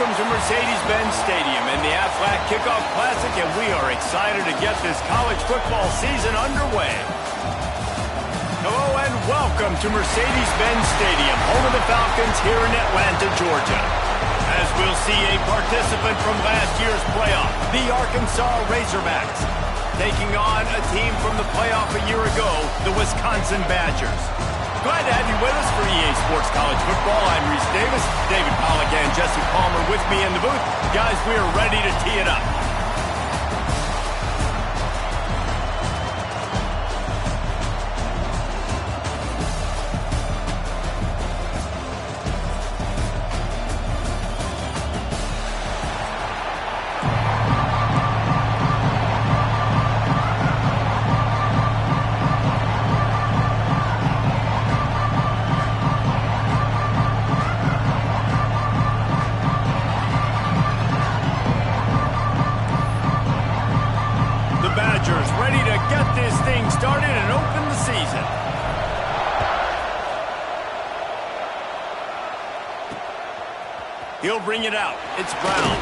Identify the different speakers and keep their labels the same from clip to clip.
Speaker 1: welcome to Mercedes-Benz Stadium in the Aflac Kickoff Classic, and we are excited to get this college football season underway. Hello and welcome to Mercedes-Benz Stadium, home of the Falcons here in Atlanta, Georgia. As we'll see a participant from last year's playoff, the Arkansas Razorbacks, taking on a team from the playoff a year ago, the Wisconsin Badgers. Glad to have you with us for EA Sports College Football. I'm Reese Davis, David Pollack and Jesse Palmer with me in the booth. Guys, we are ready to tee it up. Ready to get this thing started and open the season. He'll bring it out. It's Brown.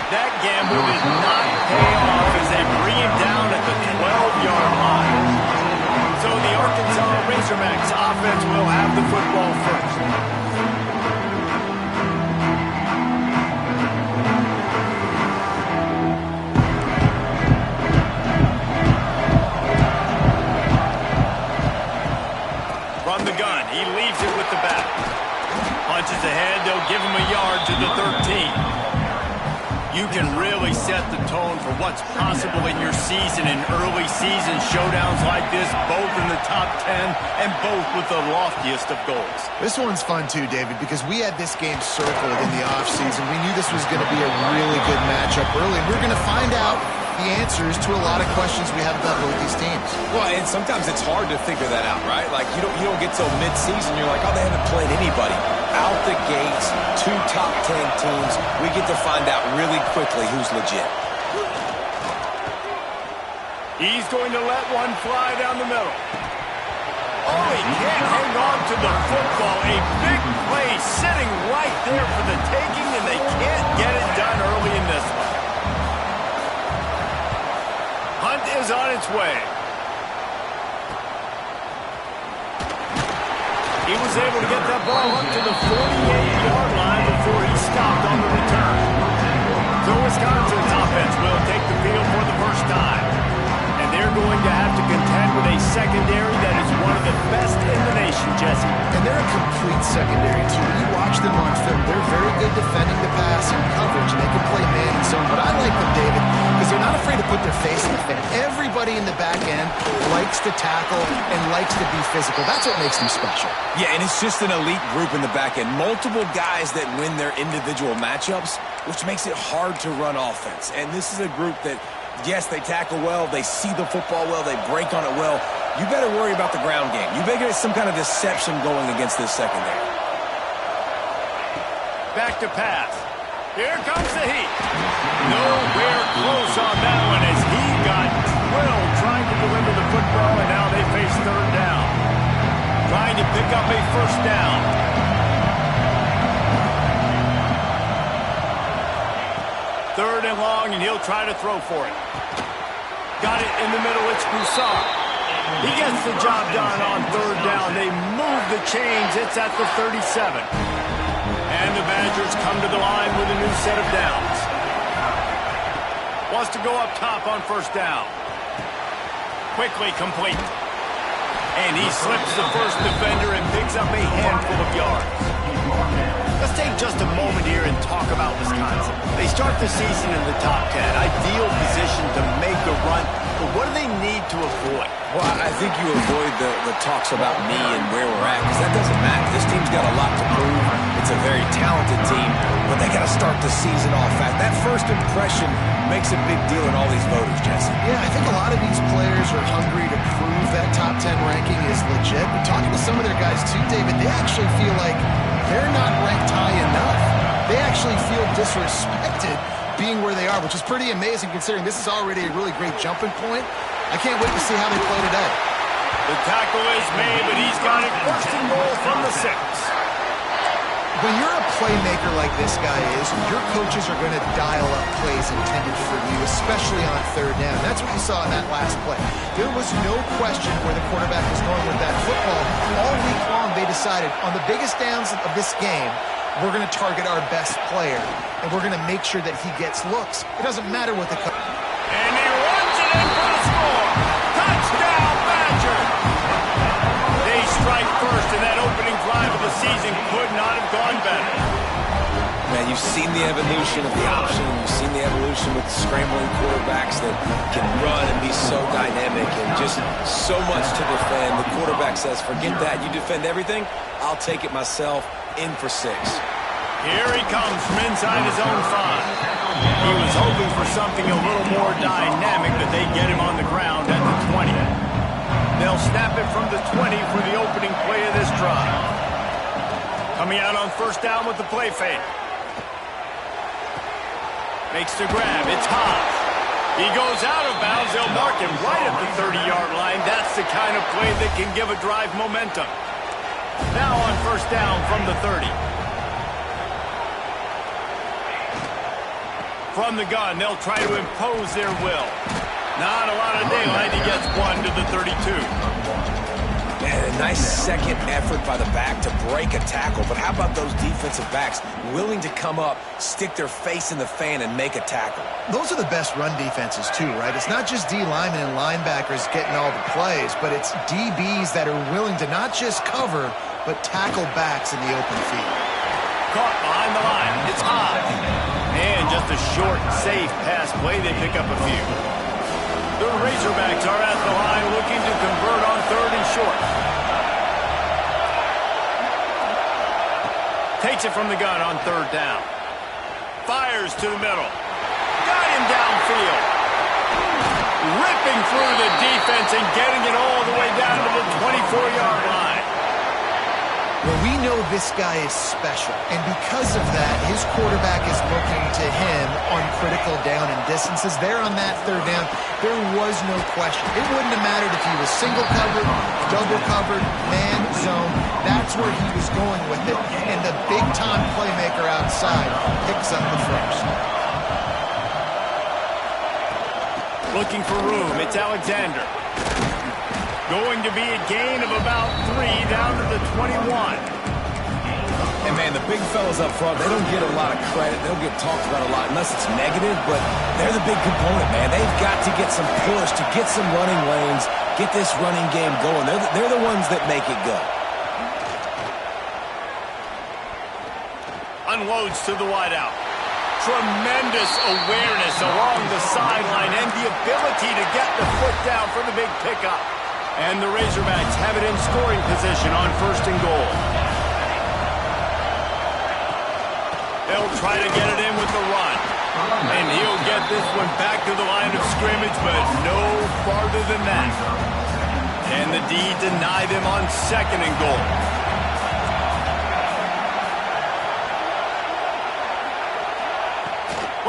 Speaker 1: That gamble did not pay off as they bring him down at the 12-yard line. So the Arkansas Razorbacks offense will have the football first. Punches ahead, they'll give him a yard to the 13. You can really set the tone for what's possible in your season in early season showdowns like this, both in the top 10 and both with the loftiest of goals.
Speaker 2: This one's fun too, David, because we had this game circled in the offseason. We knew this was going to be a really good matchup early, and we're going to find out the answers to a lot of questions we have about both these teams.
Speaker 3: Well, and sometimes it's hard to figure that out, right? Like, you don't get till mid-season, you're like, oh, they haven't played anybody. Out the gates, 2 top 10 teams, we get to find out really quickly who's legit.
Speaker 1: He's going to let one fly down the middle. Oh, he can't hang on to the football. A big play sitting right there for the taking, and they can't get it done early in this one. Hunt is on its way. He was able to get that ball up to the 48-yard line before he stopped on the return. So Wisconsin's offense will take the field for the first time. And they're going to have to contend with a secondary that is one of the best in the nation, Jesse.
Speaker 2: And they're a complete secondary, too. When you watch them on film, they're very good defending the pass and coverage, and they can play man and zone. But I like them, David, because they're not afraid to put their face in the fan. Everybody in the back end likes to tackle and likes to be physical. That's what makes them special.
Speaker 3: Yeah, and it's just an elite group in the back end. Multiple guys that win their individual matchups, which makes it hard to run offense. And this is a group that, yes, they tackle well, they see the football well, they break on it well. You better worry about the ground game. You better get some kind of deception going against this secondary.
Speaker 1: Back to pass. Here comes the heat. Nowhere close on that one as he got drilled trying to deliver the football, and now they face third down. Trying to pick up a first down. Third and long, and he'll try to throw for it. Got it in the middle, it's Broussard. He gets the job done on third down. They move the chains, it's at the 37. And the Badgers come to the line with a new set of downs. Wants to go up top on first down. Quickly complete. And he slips the first defender and picks up a handful of yards. Let's take just a moment here and talk about Wisconsin. They start the season in the top 10. Ideal position to make a run. But what do they need to avoid?
Speaker 3: Well, I think you avoid the talks about me and where we're at, because that doesn't matter. This team's got a lot to prove. It's a very talented team, but they got to start the season off fast. That first impression makes a big deal in all these voters, Jesse.
Speaker 2: Yeah, I think a lot of these players are hungry to prove that top 10 ranking is legit. But talking to some of their guys too, David, they actually feel like they're not ranked high enough. They actually feel disrespected being where they are, which is pretty amazing considering this is already a really great jumping point. I can't wait to see how they play today.
Speaker 1: The tackle is made, but he's got it first and goal from the 6.
Speaker 2: When you're a playmaker like this guy is, your coaches are going to dial up plays intended for you, especially on third down. That's what you saw in that last play. There was no question where the quarterback was going with that football. All week long, they decided on the biggest downs of this game, we're going to target our best player, and we're going to make sure that he gets looks. It doesn't matter what the coach...
Speaker 1: And he runs it in for the score. Touchdown, Badger. They strike first, and that opening drive of the season could not have gone better.
Speaker 3: Man, you've seen the evolution of the option. You've seen the evolution with scrambling quarterbacks that can run and be so dynamic and just so much to defend. The quarterback says, forget that. You defend everything, I'll take it myself. In for 6.
Speaker 1: Here he comes from inside his own 5. He was hoping for something a little more dynamic, but they get him on the ground at the 20. They'll snap it from the 20 for the opening play of this drive. Coming out on first down with the play fake. Makes the grab. It's Haas. He goes out of bounds. They'll mark him right at the 30-yard line. That's the kind of play that can give a drive momentum. Now on first down from the 30. From the gun, they'll try to impose their will. Not a lot of daylight. He gets 1 to the 32.
Speaker 3: And a nice second effort by the back to break a tackle. But how about those defensive backs willing to come up, stick their face in the fan, and make a tackle?
Speaker 2: Those are the best run defenses, too, right? It's not just D linemen and linebackers getting all the plays, but it's DBs that are willing to not just cover, but tackle backs in the open field.
Speaker 1: Caught behind the line. It's Haas. And just a short, safe pass play. They pick up a few. The Razorbacks are at the line looking to convert on third and short. Takes it from the gun on third down. Fires to the middle. Got him downfield. Ripping through the defense and getting it all the way down to the 24-yard line.
Speaker 2: Well, we know this guy is special, and because of that, his quarterback is looking to him on critical down and distances. There on that third down, there was no question. It wouldn't have mattered if he was single covered, double covered, man, zone. That's where he was going with it, and the big-time playmaker outside picks up the first.
Speaker 1: Looking for room, it's Alexander. Going to be a gain of about 3 down to the 21.
Speaker 3: And, man, the big fellas up front, they don't get a lot of credit. They don't get talked about a lot unless it's negative, but they're the big component, man. They've got to get some push, to get some running lanes, get this running game going. They're the ones that make it go.
Speaker 1: Unloads to the wideout. Tremendous awareness along the sideline and the ability to get the foot down for the big pickup. And the Razorbacks have it in scoring position on first and goal. They'll try to get it in with the run. And he'll get this one back to the line of scrimmage, but no farther than that. And the D deny them on second and goal.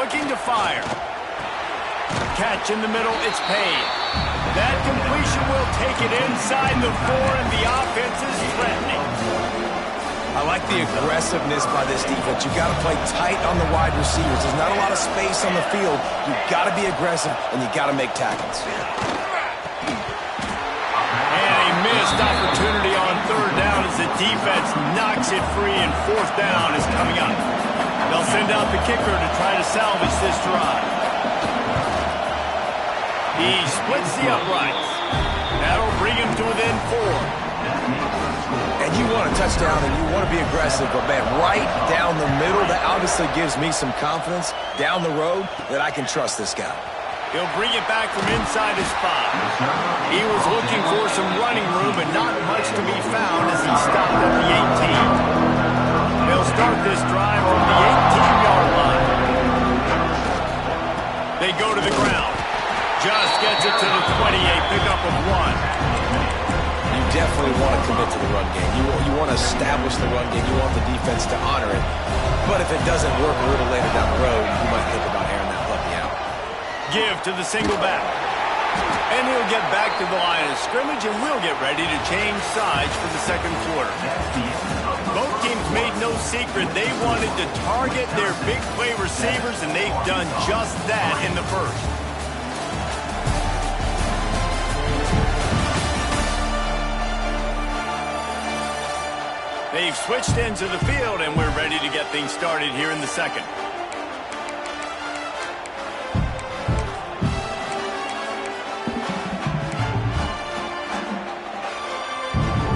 Speaker 1: Looking to fire. Catch in the middle, it's paid. That completion will take it inside the 4, and the offense is threatening.
Speaker 3: I like the aggressiveness by this defense. You've got to play tight on the wide receivers. There's not a lot of space on the field. You've got to be aggressive, and you've got to make tackles.
Speaker 1: And a missed opportunity on third down as the defense knocks it free, and fourth down is coming up. They'll send out the kicker to try to salvage this drive. He splits the uprights. That'll bring him to within 4.
Speaker 3: And you want a touchdown and you want to be aggressive, but, man, right down the middle, that obviously gives me some confidence down the road that I can trust this guy.
Speaker 1: He'll bring it back from inside his spot. He was looking for some running room, but not much to be found as he stopped at the 18. They'll start this drive from the 18-yard line. They go to the ground. Just gets it to the 28, pickup of 1.
Speaker 3: You definitely want to commit to the run game. You want to establish the run game. You want the defense to honor it. But if it doesn't work a little later down the road, you might think about airing that puppy out.
Speaker 1: Give to the single back. And he'll get back to the line of scrimmage, and we'll get ready to change sides for the second quarter. Both teams made no secret they wanted to target their big play receivers, and they've done just that in the first. They've switched into the field, and we're ready to get things started here in the second.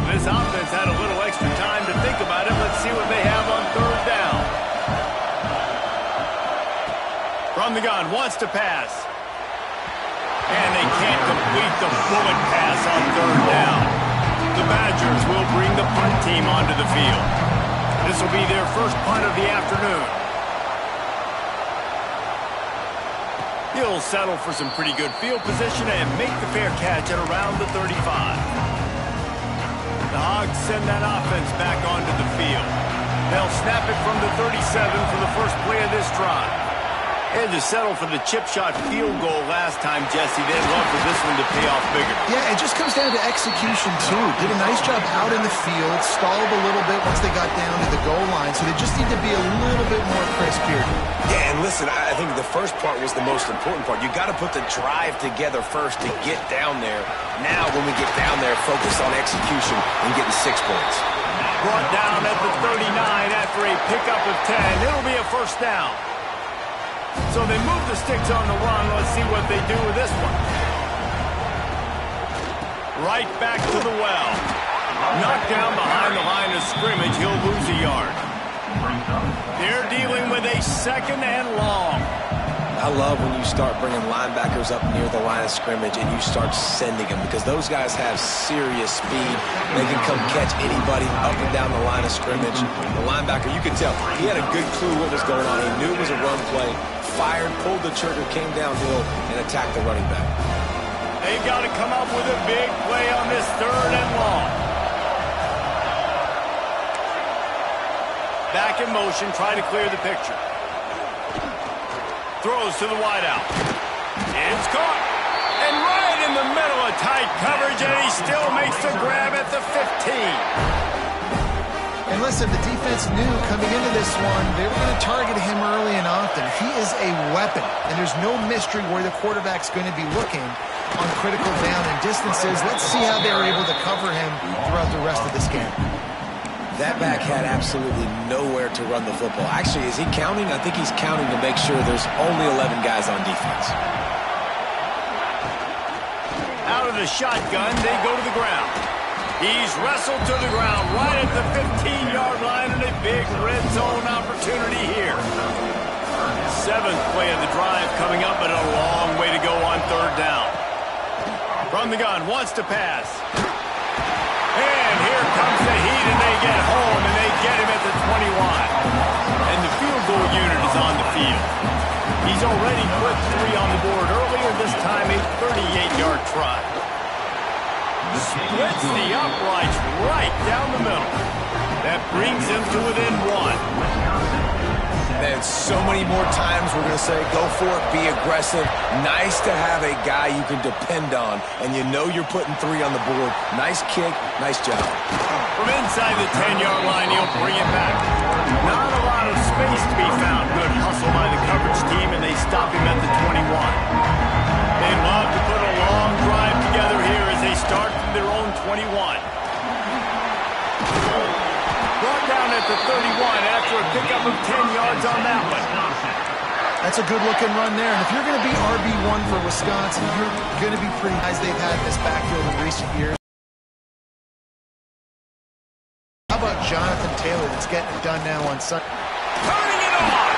Speaker 1: This offense had a little extra time to think about it. Let's see what they have on third down. From the gun, wants to pass. And they can't complete the bullet pass on third down. The Badgers will bring the punt team onto the field. This will be their first punt of the afternoon. He'll settle for some pretty good field position and make the fair catch at around the 35. The Hogs send that offense back onto the field. They'll snap it from the 37 for the first play of this drive. Had to settle for the chip shot field goal last time, Jesse. They'd love for this one to pay off bigger.
Speaker 2: Yeah, it just comes down to execution, too. Did a nice job out in the field, stalled a little bit once they got down to the goal line, so they just need to be a little bit more crisp here.
Speaker 3: Yeah, and listen, I think the first part was the most important part. You got to put the drive together first to get down there. Now, when we get down there, focus on execution and getting 6 points.
Speaker 1: Brought down at the 39 after a pickup of 10. It'll be a first down. So they move the sticks on the run. Let's see what they do with this one. Right back to the well. Knocked down behind the line of scrimmage. He'll lose a yard. They're dealing with a second and long.
Speaker 3: I love when you start bringing linebackers up near the line of scrimmage and you start sending them, because those guys have serious speed. They can come catch anybody up and down the line of scrimmage. The linebacker, you could tell, he had a good clue what was going on. He knew it was a run play, fired, pulled the trigger, came downhill, and attacked the running back.
Speaker 1: They've got to come up with a big play on this third and long. Back in motion, try to clear the picture. Throws to the wideout. It's caught. And right in the middle of tight coverage, and he still makes the grab at the 15.
Speaker 2: And listen, the defense knew coming into this one, they were going to target him early and often. He is a weapon, and there's no mystery where the quarterback's going to be looking on critical down and distances. Let's see how they were able to cover him throughout the rest of this game.
Speaker 3: That back had absolutely nowhere to run the football. Actually, is he counting? I think he's counting to make sure there's only 11 guys on defense.
Speaker 1: Out of the shotgun, they go to the ground. He's wrestled to the ground right at the 15-yard line, and a big red zone opportunity here. 7th play of the drive coming up, but a long way to go on third down. From the gun, wants to pass. And here comes the heat, and they get home, and they get him at the 21. And the field goal unit is on the field. He's already put 3 on the board earlier, this time a 38-yard try. Splits the uprights right down the middle. That brings him to within 1.
Speaker 3: And so many more times we're going to say, go for it, be aggressive. Nice to have a guy you can depend on, and you know you're putting 3 on the board. Nice kick, nice job.
Speaker 1: From inside the 10-yard line, he'll bring it back. Not a lot of space to be found. Good hustle by the coverage team, and they stop him at the 21. They love to put a long drive together here as they start from their own 21. Brought down at the 31 after a pickup of 10 yards on that one.
Speaker 2: That's a good-looking run there. And if you're going to be RB1 for Wisconsin, you're going to be pretty nice. They've had this backfield in recent years. How about Jonathan Taylor that's getting it done now on Sunday?
Speaker 1: Turning it on!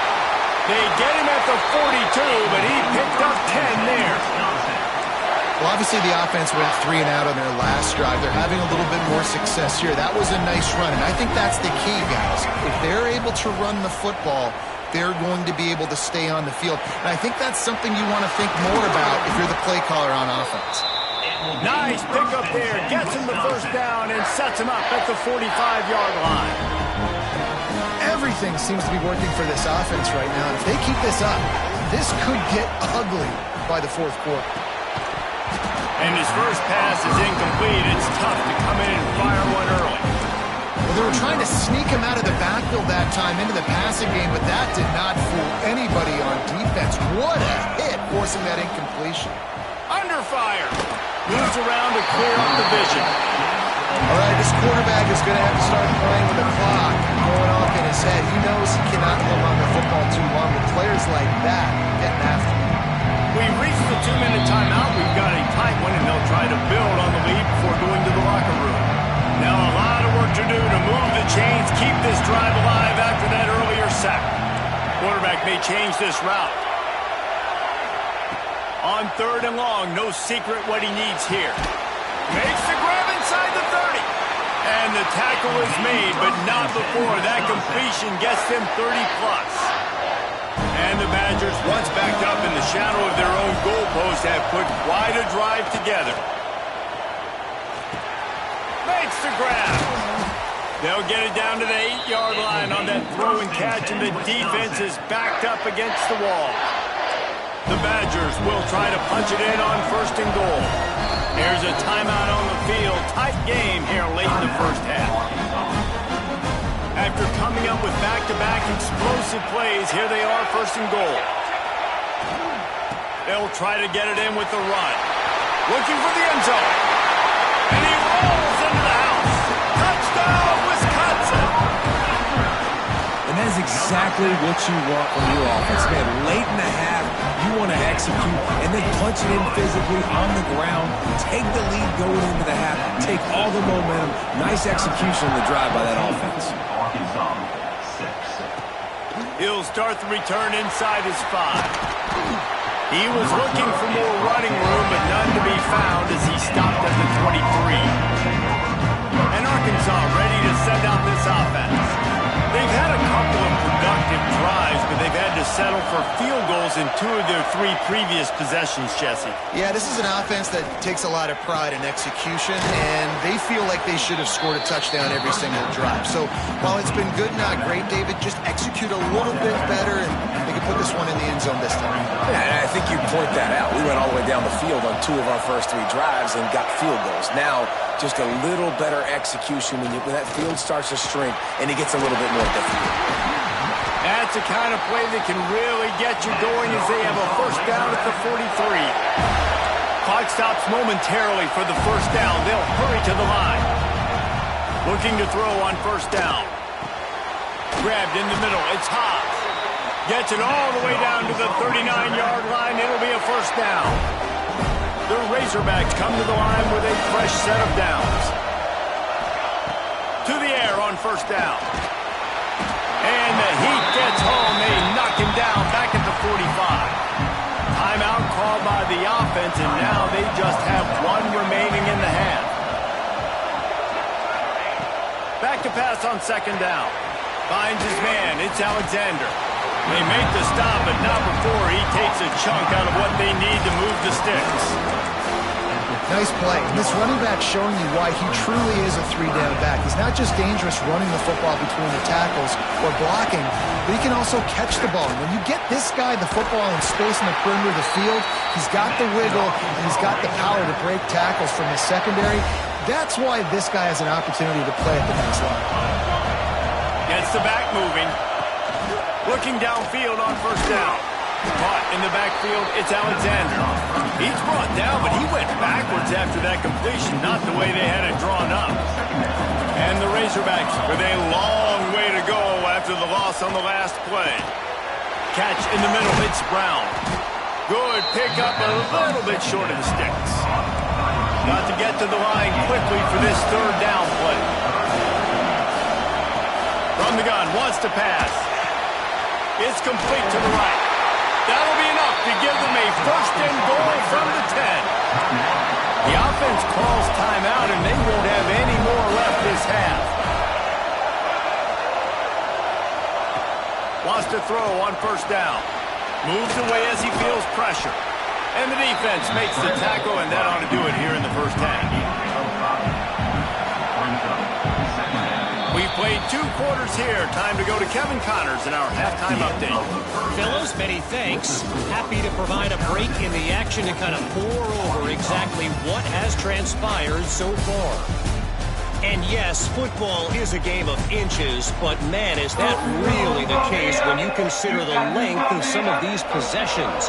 Speaker 1: They get him at the 42, but he picked up 10 there.
Speaker 2: Well, obviously the offense went 3 and out on their last drive. They're having a little bit more success here. That was a nice run, and I think that's the key, guys. If they're able to run the football, they're going to be able to stay on the field. And I think that's something you want to think more about if you're the play caller on offense.
Speaker 1: Nice pickup there. Gets him the first down and sets him up at the 45-yard line.
Speaker 2: Everything seems to be working for this offense right now. And if they keep this up, this could get ugly by the 4th quarter.
Speaker 1: And his first pass is incomplete. It's tough to come in and fire one early.
Speaker 2: Well, They were trying to sneak him out of the backfield that time into the passing game, but that did not fool anybody on defense. What a hit, forcing that incompletion.
Speaker 1: Under fire. Moves around to clear up the vision.
Speaker 2: All right, this quarterback is going to have to start playing with the clock going off in his head. He knows he cannot hold on to the football too long, but players like that getting after him.
Speaker 1: We reached the 2-minute timeout. We've got a tight one, and they'll try to build on the lead before going to the locker room. Now a lot of work to do to move the chains, keep this drive alive after that earlier sack. Quarterback may change this route. On 3rd and long, no secret what he needs here. Makes the grab inside the 30. And the tackle is made, but not before that completion gets them 30+. And the Badgers, once backed up in the shadow of their own goalpost, have put quite a drive together. Makes the grab. They'll get it down to the 8-yard line on that throw and catch, and the defense is backed up against the wall. The Badgers will try to punch it in on 1st and goal. There's a timeout on the field. Tight game here late in the first half. After coming up with back-to-back explosive plays, here they are 1st and goal. They'll try to get it in with the run. Looking for the end zone. And he rolls into the house. Touchdown, Wisconsin!
Speaker 3: And that's exactly what you want from your offense, man. Late in the half, you want to execute and then punch it in physically on the ground, take the lead going into the half, take all the momentum. Nice execution on the drive by that offense.
Speaker 1: He'll start the return inside his 5. He was looking for more running room, but none to be found as he stopped at the 23. And Arkansas ready to send out this offense. They've had a couple of productive drives, but they've had to settle for field goals in 2 of their 3 previous possessions, Jesse.
Speaker 2: Yeah, this is an offense that takes a lot of pride in execution, and they feel like they should have scored a touchdown every single drive. So while it's been good, not great, David, just execute a little bit better, and they can put this one in the end zone this time.
Speaker 3: Yeah, and I think you point that out. We went all the way down the field on 2 of our first 3 drives and got field goals. Now, just a little better execution when that field starts to shrink and it gets a little bit more difficult.
Speaker 1: That's the kind of play that can really get you going as they have a 1st down at the 43. Clock stops momentarily for the 1st down. They'll hurry to the line. Looking to throw on 1st down. Grabbed in the middle. It's Hobbs. Gets it all the way down to the 39-yard line. It'll be a 1st down. The Razorbacks come to the line with a fresh set of downs. To the air on 1st down. And the Heat gets home. They knock him down back at the 45. Timeout called by the offense, and now they just have 1 remaining in the half. Back to pass on 2nd down. Finds his man. It's Alexander. They make the stop, but not before he takes a chunk out of what they need to move the sticks.
Speaker 2: Nice play. And this running back showing you why he truly is a 3-down back. He's not just dangerous running the football between the tackles or blocking, but he can also catch the ball. And when you get this guy the football in space in the perimeter of the field, he's got the wiggle and he's got the power to break tackles from the secondary. That's why this guy has an opportunity to play at the next level.
Speaker 1: Gets the back moving. Looking downfield on 1st down. Caught in the backfield, it's Alexander. He's brought down, but he went backwards after that completion, not the way they had it drawn up. And the Razorbacks with a long way to go after the loss on the last play. Catch in the middle, it's Brown. Good pickup, a little bit short of the sticks. Got to get to the line quickly for this 3rd down play. From the gun, wants to pass. It's complete to the right. That'll be enough to give them a 1st and goal from the 10. The offense calls timeout, and they won't have any more left this half. Wants to throw on 1st down. Moves away as he feels pressure. And the defense makes the tackle, and that ought to do it here in the first half. We've played 2 quarters here. Time to go to Kevin Connors in our halftime update.
Speaker 4: Fellows, many thanks. Happy to provide a break in the action to kind of pour over exactly what has transpired so far. And yes, football is a game of inches, but man, is that really the case when you consider the length of some of these possessions.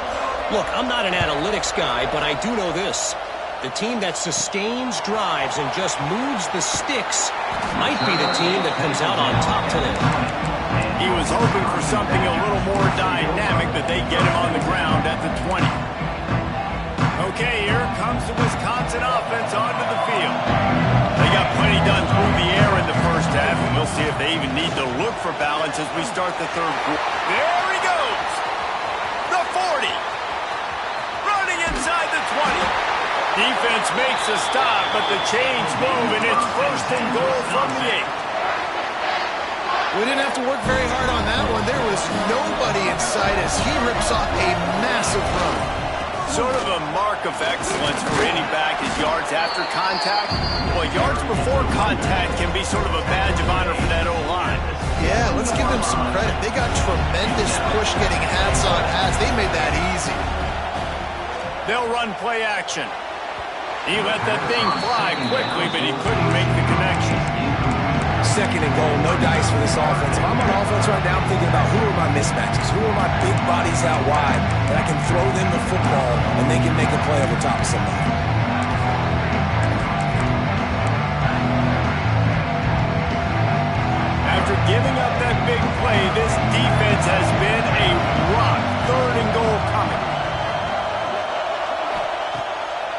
Speaker 4: Look, I'm not an analytics guy, but I do know this. The team that sustains drives and just moves the sticks might be the team that comes out on top today.
Speaker 1: He was hoping for something a little more dynamic, but they get him on the ground at the 20. Okay, here comes the Wisconsin offense onto the field. They got plenty done through the air in the first half, and we'll see if they even need to look for balance as we start the third quarter. There he goes! The 40! Running inside the 20. Defense makes a stop, but the chains move, and it's first and goal from the 8.
Speaker 2: We didn't have to work very hard on that one. There was nobody in sight as he rips off a massive run.
Speaker 1: Sort of a mark of excellence for any back is yards after contact. Well, yards before contact can be sort of a badge of honor for that O-line.
Speaker 2: Yeah, let's give them some credit. They got tremendous push getting hats on hats. They made that easy.
Speaker 1: They'll run play action. He let that thing fly quickly, but he couldn't make the connection.
Speaker 3: Second and goal, no dice for this offense. If I'm on offense right now, I'm thinking about who are my mismatches, who are my big bodies out wide that I can throw them the football and they can make a play over top of somebody.
Speaker 1: After giving up that big play, this defense has been a rock. Third and goal coming.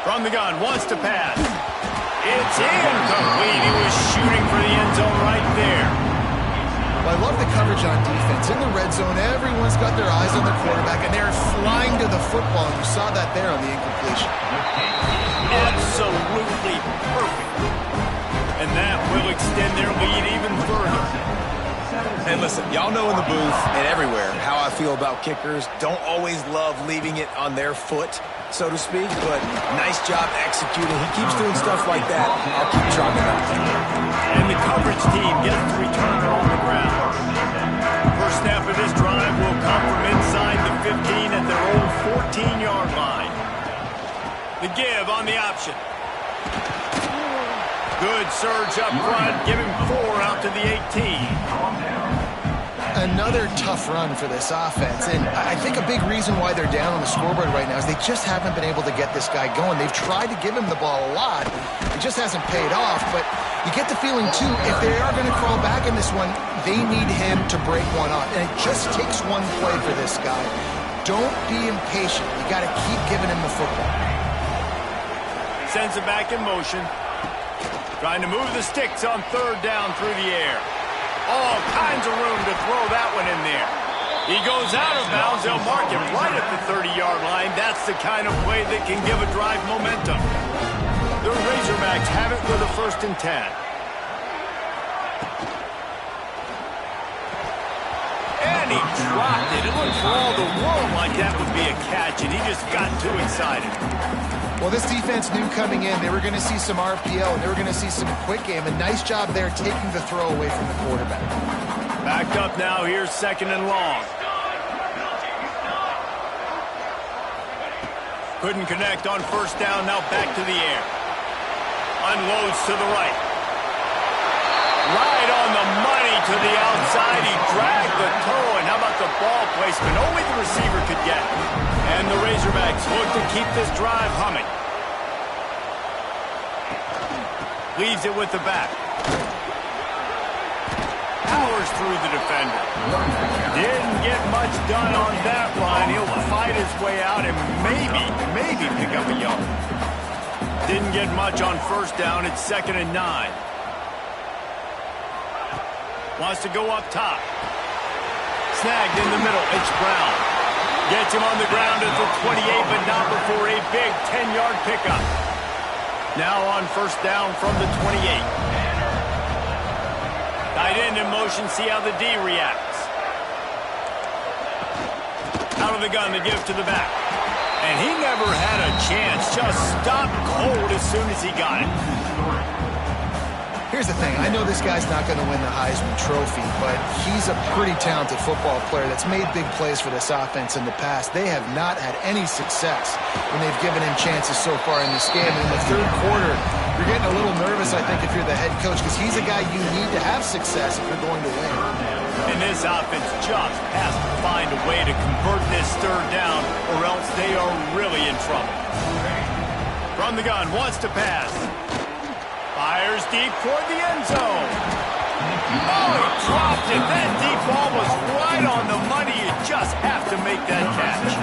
Speaker 1: From the gun, wants to pass. It's incomplete. He was shooting for the end zone right there.
Speaker 2: Well, I love the coverage on defense. In the red zone, everyone's got their eyes on their quarterback, and they're flying to the football. You saw that there on the incompletion.
Speaker 1: Absolutely perfect. And that will extend their lead even further.
Speaker 3: And listen, y'all know in the booth and everywhere how I feel about kickers. Don't always love leaving it on their foot, so to speak, but nice job executing. He keeps doing stuff like that. I'll keep chalking up.
Speaker 1: And the coverage team gets the returner on the ground. First snap of this drive will come from inside the 15 at their own 14-yard line. The give on the option. Good surge up front. Give him 4 out to the 18.
Speaker 2: Another tough run for this offense, and I think a big reason why they're down on the scoreboard right now is they just haven't been able to get this guy going. They've tried to give him the ball a lot. It just hasn't paid off, but you get the feeling, too, if they are going to crawl back in this one, they need him to break one off, and it just takes one play for this guy. Don't be impatient. You got to keep giving him the football.
Speaker 1: Sends it back in motion. Trying to move the sticks on third down through the air. All kinds of room to throw that one in there. He goes out of bounds. They'll mark him right at the 30-yard line. That's the kind of play that can give a drive momentum. The Razorbacks have it with a 1st and 10. And he dropped it. It looked for all the world like that would be a catch, and he just got too excited.
Speaker 2: Well, this defense knew coming in they were going to see some RPO, and they were going to see some quick game. A nice job there taking the throw away from the quarterback.
Speaker 1: Backed up now. Here's 2nd and long. Couldn't connect on 1st down. Now back to the air. Unloads to the right. Right on the money to the outside. He dragged the toe, and how about the ball placement? Only the receiver could get it. And the Razorbacks look to keep this drive humming. Leaves it with the back. Powers through the defender. Didn't get much done on that line. He'll fight his way out and maybe pick up a yard. Didn't get much on 1st down. It's 2nd and 9. Wants to go up top. Snagged in the middle. It's Brown. Gets him on the ground at the 28, but not before a big 10-yard pickup. Now on 1st down from the 28. Tight end in motion, see how the D reacts. Out of the gun, the give to the back. And he never had a chance. Just stopped cold as soon as he got it.
Speaker 2: Here's the thing. I know this guy's not going to win the Heisman Trophy, but he's a pretty talented football player that's made big plays for this offense in the past. They have not had any success when they've given him chances so far in this game. In the 3rd quarter, You're getting a little nervous, I think, if you're the head coach, because he's a guy you need to have success if you're going to win.
Speaker 1: And this offense just has to find a way to convert this third down, or else they are really in trouble. From the gun, wants to pass. Fires deep toward the end zone. Oh, he dropped it. That deep ball was right on the money. You just have to make that catch.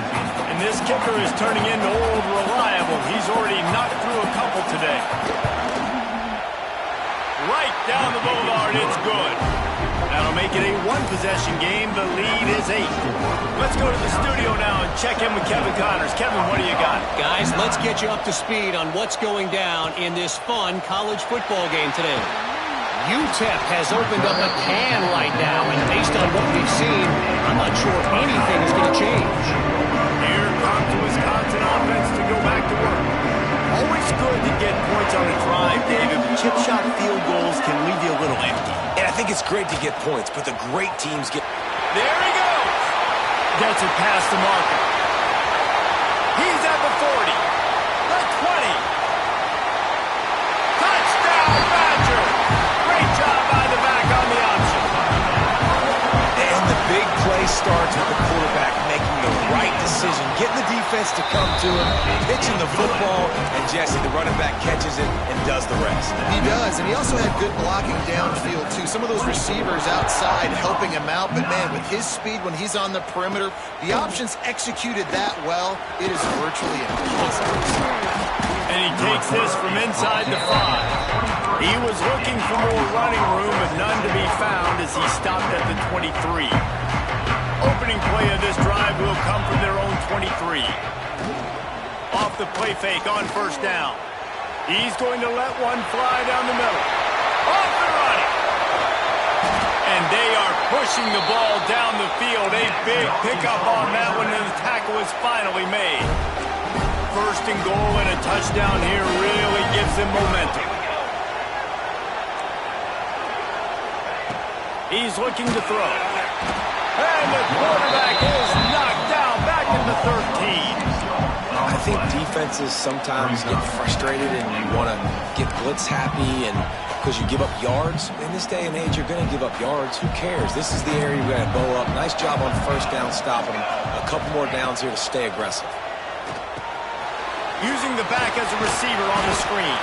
Speaker 1: And this kicker is turning into old reliable. He's already knocked through a couple today. Right down the boulevard, it's good. That'll make it a one-possession game. The lead is 8. Let's go to the studio now and check in with Kevin Connors. Kevin, what do you got?
Speaker 4: Guys, let's get you up to speed on what's going down in this fun college football game today. UTEP has opened up a can right now, and based on what we've seen, I'm not sure anything is going to change.
Speaker 1: Here comes the Wisconsin offense to go back to work. Always good to get points on a drive, David, but chip shot field goals can leave you a little empty.
Speaker 3: And I think it's great to get points, but the great teams get...
Speaker 1: There he goes! Gets it past the marker. He's at the 40. The 20. Touchdown, Badger! Great job by the back on the option.
Speaker 3: And the big play starts with the quarterback making the right decision, getting the defense to come to him, pitching the football, and Jesse, the running back, catches it and does the rest.
Speaker 2: He does, and he also had good blocking downfield, too. Some of those receivers outside helping him out, but, man, with his speed when he's on the perimeter, the options executed that well, it is virtually impossible.
Speaker 1: And he takes this from inside the 5. He was looking for more running room, but none to be found as he stopped at the 23. Opening play of this drive will come from their own 23. Off the play fake on first down. He's going to let one fly down the middle. Off and running. And they are pushing the ball down the field. A big pickup on that one, and the tackle is finally made. First and goal and a touchdown here really gives them momentum. He's looking to throw. And the quarterback is knocked down back in the 13.
Speaker 3: I think defenses sometimes get frustrated and you want to get blitz happy and because you give up yards. In this day and age, you're going to give up yards. Who cares? This is the area you're going to bow up. Nice job on first down stopping them. A couple more downs here to stay aggressive.
Speaker 1: Using the back as a receiver on the screen.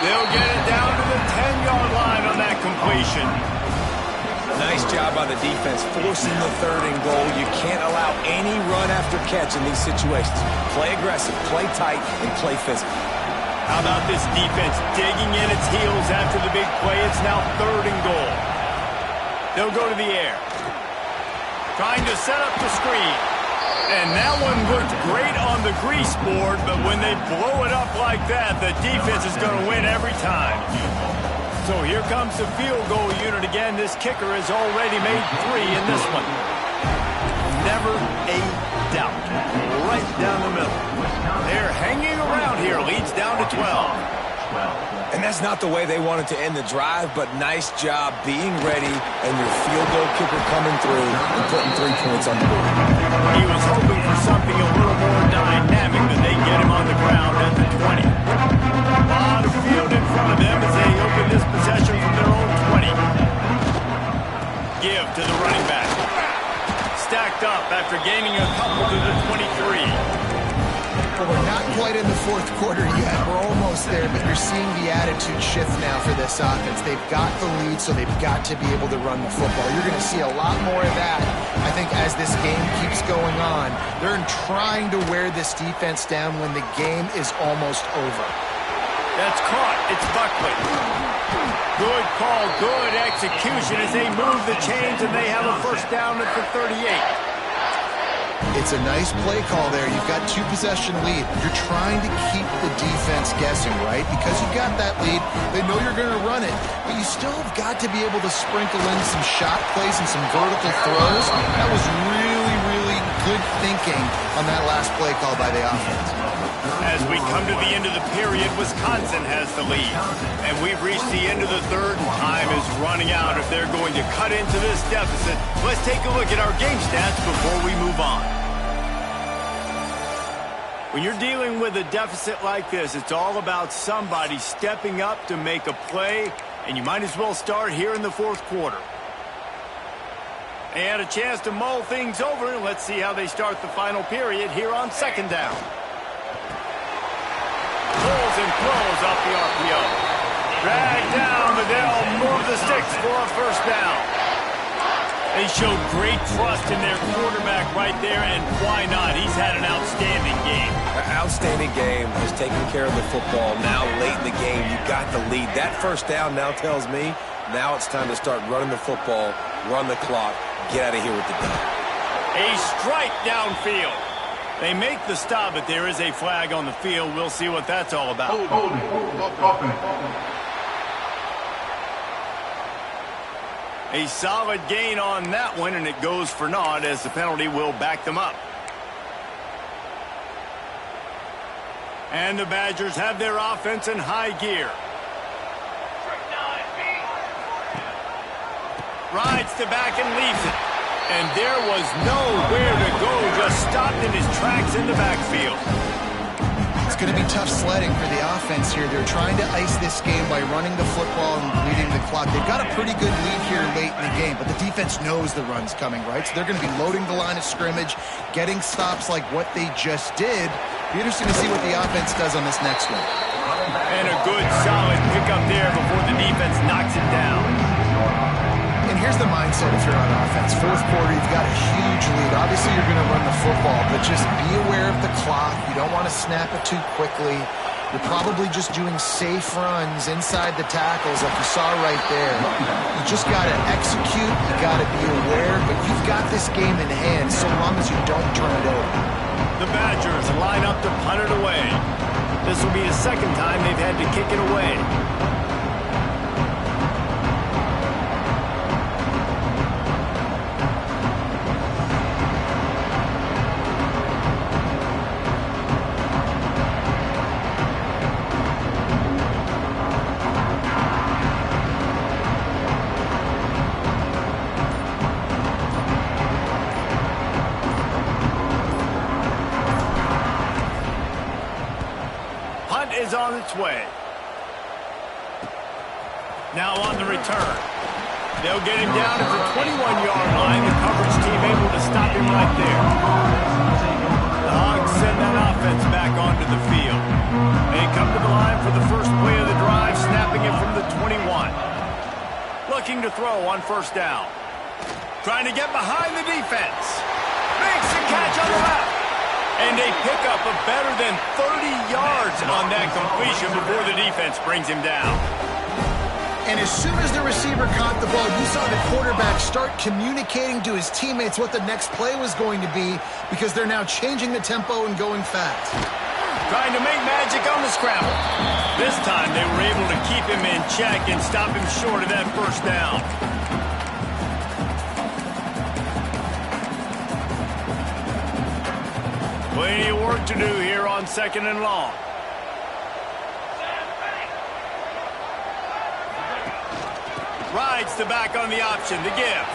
Speaker 1: They'll get it down to the 10-yard line on that completion.
Speaker 3: Nice job by the defense forcing the third and goal. You can't allow any run after catch in these situations. Play aggressive, play tight, and play physical.
Speaker 1: How about this defense digging in its heels after the big play? It's now third and goal. They'll go to the air. Trying to set up the screen. And that one looked great on the grease board, but when they blow it up like that, the defense is going to win every time. So here comes the field goal unit again. This kicker has already made 3 in this one. Never a doubt. Right down the middle. They're hanging around here. Leads down to 12.
Speaker 3: And that's not the way they wanted to end the drive, but nice job being ready and your field goal kicker coming through and putting 3 points on the board.
Speaker 1: He was hoping for something a little more dynamic, but they get him on the ground at the 20. A lot of field in front of them as they open this possession from their own 20. Give to the running back. Stacked up after gaining a couple to the 23.
Speaker 2: Well, we're not quite in the fourth quarter yet. We're almost there, but you're seeing the attitude shift now for this offense. They've got the lead, so they've got to be able to run the football. You're going to see a lot more of that, I think, as this game keeps going on. They're trying to wear this defense down when the game is almost over.
Speaker 1: That's caught. It's Buckley. Good call, good execution as they move the chains, and they have a first down at the 38.
Speaker 2: It's a nice play call there. You've got 2-possession lead. You're trying to keep the defense guessing, right? Because you've got that lead, they know you're going to run it. But you still have got to be able to sprinkle in some shot plays and some vertical throws. That was really, really good thinking on that last play call by the offense.
Speaker 1: As we come to the end of the period, Wisconsin has the lead. And we've reached the end of the third, and time is running out if they're going to cut into this deficit. Let's take a look at our game stats before we move on. When you're dealing with a deficit like this, it's all about somebody stepping up to make a play, and you might as well start here in the fourth quarter. They had a chance to mull things over. Let's see how they start the final period here on second down. Pulls and throws off the RPO. Dragged down, but they'll move the sticks for a first down. They showed great trust in their quarterback right there, and why not? He's had an outstanding game.
Speaker 3: An outstanding game, has taken care of the football. Now late in the game, you got the lead. That first down now tells me now it's time to start running the football, run the clock, get out of here with the dub.
Speaker 1: A strike downfield. They make the stop, but there is a flag on the field. We'll see what that's all about. A solid gain on that one, and it goes for naught as the penalty will back them up. And the Badgers have their offense in high gear. Rides the back and leaves it. And there was nowhere to go, just stopped in his tracks in the backfield.
Speaker 2: It's going to be tough sledding for the offense here. They're trying to ice this game by running the football and bleeding the clock. They've got a pretty good lead here late in the game, but the defense knows the run's coming, right? So they're going to be loading the line of scrimmage, getting stops like what they just did. Be interesting to see what the offense does on this next one.
Speaker 1: And a good, solid pickup there before the defense knocks it down.
Speaker 2: And here's the mindset if you're on offense. Fourth quarter, you've got a huge lead. Obviously, you're going to run the football, but just be aware of the clock. You don't want to snap it too quickly. You're probably just doing safe runs inside the tackles like you saw right there. You just got to execute. You got to be aware, but you've got this game in hand so long as you don't turn it over.
Speaker 1: The Badgers line up to punt it away. This will be the second time they've had to kick it away. Is on its way. Now on the return. They'll get him down at the 21-yard line. The coverage team able to stop him right there. The Hogs send that offense back onto the field. They come to the line for the first play of the drive, snapping it from the 21. Looking to throw on first down. Trying to get behind the defense. Makes the catch on the left. And they pick up a better than 30 yards on that completion before the defense brings him down.
Speaker 2: And as soon as the receiver caught the ball, you saw the quarterback start communicating to his teammates what the next play was going to be because they're now changing the tempo and going fast.
Speaker 1: Trying to make magic on the scramble. This time they were able to keep him in check and stop him short of that first down. Plenty of work to do here on second and long. Rides the back on the option to give.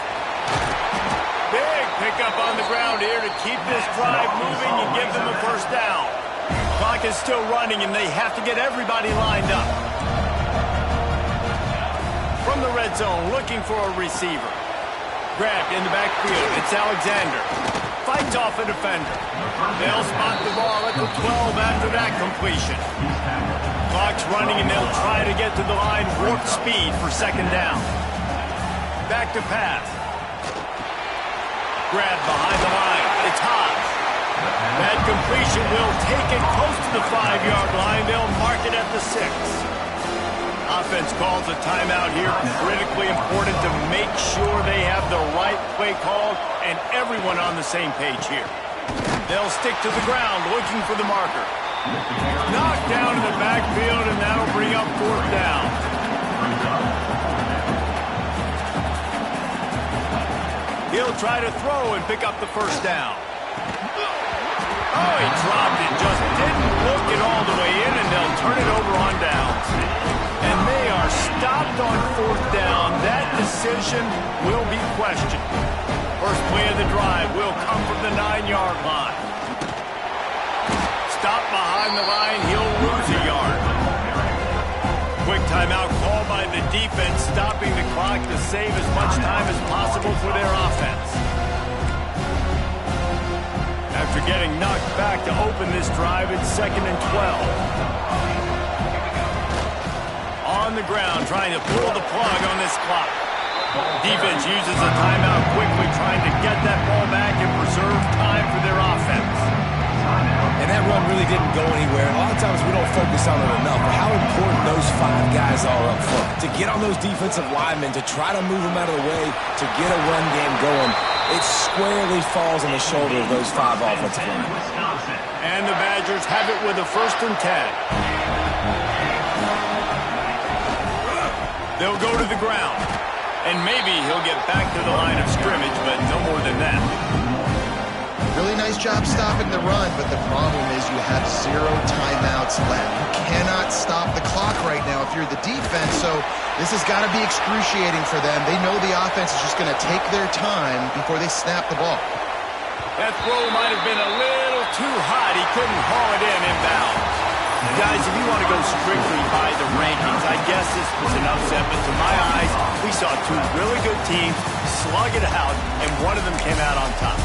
Speaker 1: Big pickup on the ground here to keep this drive moving and give them a first down. Clock is still running and they have to get everybody lined up. From the red zone, looking for a receiver. Grabbed in the backfield. It's Alexander. Fights off a defender. They'll spot the ball at the 12 after that completion. Clock's running and they'll try to get to the line warp speed for second down. Back to pass. Grab behind the line. It's Hobbs. That completion will take it close to the 5-yard line. They'll mark it at the 6. Offense calls a timeout here. Critically important to make sure they have the right play called and everyone on the same page here. They'll stick to the ground looking for the marker. Knocked down in the backfield, and that'll bring up fourth down. He'll try to throw and pick up the first down. Oh, he dropped it. Just didn't look it all the way in, and they'll turn it over on downs. And they are stopped on fourth down. That decision will be questioned. First play of the drive will come from the 9-yard line. the defense stopping the clock to save as much time as possible for their offense. After getting knocked back to open this drive, it's 2nd and 12. On the ground, trying to pull the plug on this clock. Defense uses a timeout quickly, trying to get that ball back and preserve time for their offense.
Speaker 3: And that run really didn't go anywhere. A lot of times we don't focus on it enough, but how important those 5 guys are up front. To get on those defensive linemen, to try to move them out of the way, to get a run game going, it squarely falls on the shoulder of those 5 offensive linemen.
Speaker 1: And the Badgers have it with a 1st and 10. They'll go to the ground. And maybe he'll get back to the line of scrimmage, but no more than that.
Speaker 2: Really nice job stopping the run, but the problem is you have 0 timeouts left. You cannot stop the clock right now if you're the defense, so this has got to be excruciating for them. They know the offense is just going to take their time before they snap the ball.
Speaker 1: That throw might have been a little too hot. He couldn't haul it in inbounds. Guys, if you want to go strictly by the rankings, I guess this was an upset, but to my eyes, we saw 2 really good teams slug it out, and one of them came out on top.